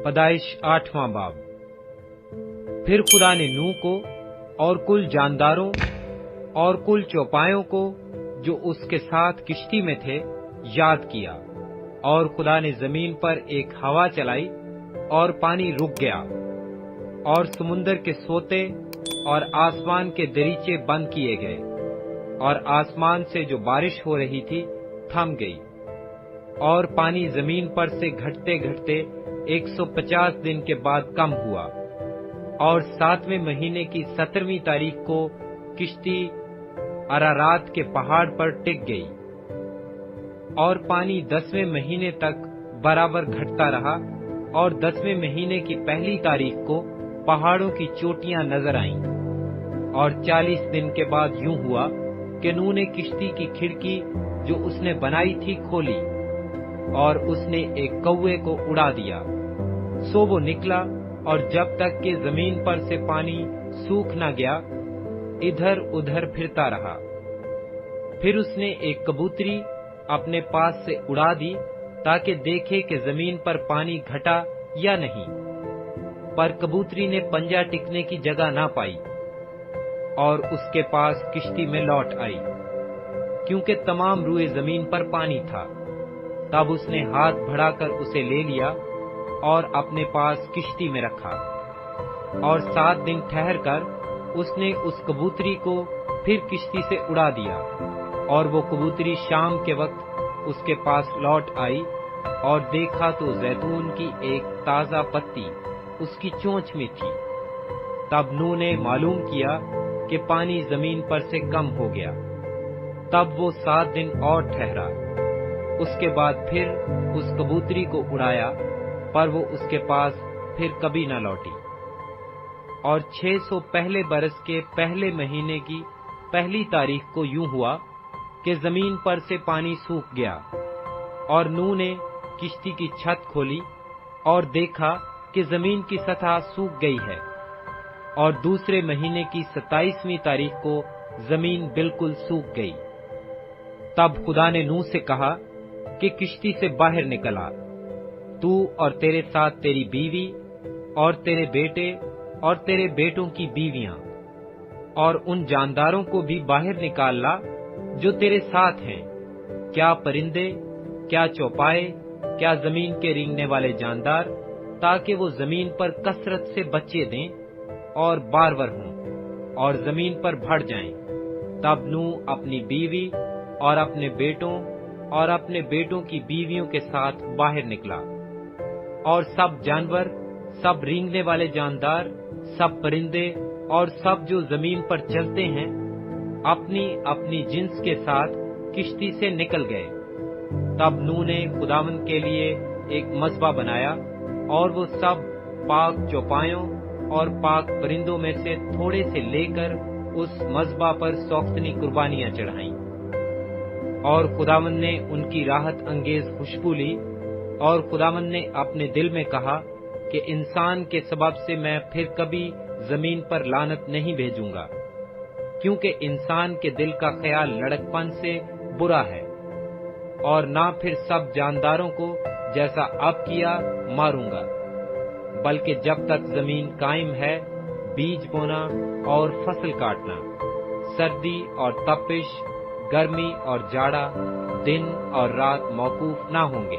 पैदाइश 8वां बाब। फिर खुदा ने नूह को और कुल जानदारों और कुल चौपायों को जो उसके साथ किश्ती में थे याद किया, और खुदा ने जमीन पर एक हवा चलाई और पानी रुक गया, और समुन्दर के सोते और आसमान के दरीचे बंद किए गए, और आसमान से जो बारिश हो रही थी थम गई, और पानी जमीन पर से घटते घटते 150 दिन के बाद कम हुआ। और 7वें महीने की 17वीं तारीख को किश्ती अरारात के पहाड़ पर टिक गई, और पानी 10वें महीने तक बराबर घटता रहा, और 10वें महीने की पहली तारीख को पहाड़ों की चोटियां नजर आईं। और 40 दिन के बाद यूं हुआ कि नूह ने किश्ती की खिड़की जो उसने बनाई थी खोली, और उसने एक कौवे को उड़ा दिया। सो वो निकला, और जब तक कि जमीन पर से पानी सूख न गया इधर उधर फिरता रहा। फिर उसने एक कबूतरी अपने पास से उड़ा दी, ताकि देखे कि जमीन पर पानी घटा या नहीं। पर कबूतरी ने पंजा टिकने की जगह ना पाई, और उसके पास किश्ती में लौट आई, क्योंकि तमाम रुए जमीन पर पानी था। तब उसने हाथ बढ़ाकर उसे ले लिया और अपने पास किश्ती में रखा। और 7 दिन ठहर कर उसने उस कबूतरी को फिर किश्ती से उड़ा दिया, और वो कबूतरी शाम के वक्त उसके पास लौट आई, और देखा तो जैतून की एक ताजा पत्ती उसकी चोंच में थी। तब नूह ने मालूम किया कि पानी जमीन पर से कम हो गया। तब वो 7 दिन और ठहरा। उसके बाद फिर उस कबूतरी को उड़ाया, पर वो उसके पास फिर कभी न लौटी। और 600 पहले बरस के पहले महीने की पहली तारीख को यूं हुआ कि जमीन पर से पानी सूख गया, और नूह ने किश्ती की छत खोली और देखा कि जमीन की सतह सूख गई है। और दूसरे महीने की 27वीं तारीख को जमीन बिल्कुल सूख गई। तब खुदा ने नूह से कहा कि किश्ती से बाहर निकल आ, तू और तेरे साथ तेरी बीवी और तेरे बेटे और तेरे बेटों की बीवियां, और उन जानदारों को भी बाहर निकाल ला जो तेरे साथ हैं, क्या परिंदे, क्या चौपाए, क्या जमीन के रेंगने वाले जानदार, ताकि वो जमीन पर कसरत से बच्चे दें और बारवर हों और जमीन पर बढ़ जाएं। तब नूह अपनी बीवी और अपने बेटों और अपने बेटों की बीवियों के साथ बाहर निकला, और सब जानवर, सब रेंगने वाले जानदार, सब परिंदे और सब जो जमीन पर चलते हैं अपनी अपनी जिन्स के साथ किश्ती से निकल गए। तब नूह ने खुदावंद के लिए एक मज़बा बनाया, और वो सब पाक चौपायों और पाक परिंदों में से थोड़े से लेकर उस मज़बा पर सौख्तनी कुर्बानियां चढ़ाईं। और खुदावंद ने उनकी राहत अंगेज खुशबू ली, और खुदावंद ने अपने दिल में कहा कि इंसान के सबब से मैं फिर कभी जमीन पर लानत नहीं भेजूंगा, क्योंकि इंसान के दिल का ख्याल लड़कपन से बुरा है। और ना फिर सब जानदारों को जैसा अब किया मारूंगा, बल्कि जब तक जमीन कायम है बीज बोना और फसल काटना, सर्दी और तपिश, गर्मी और जाड़ा, दिन और रात मौकूफ ना होंगे।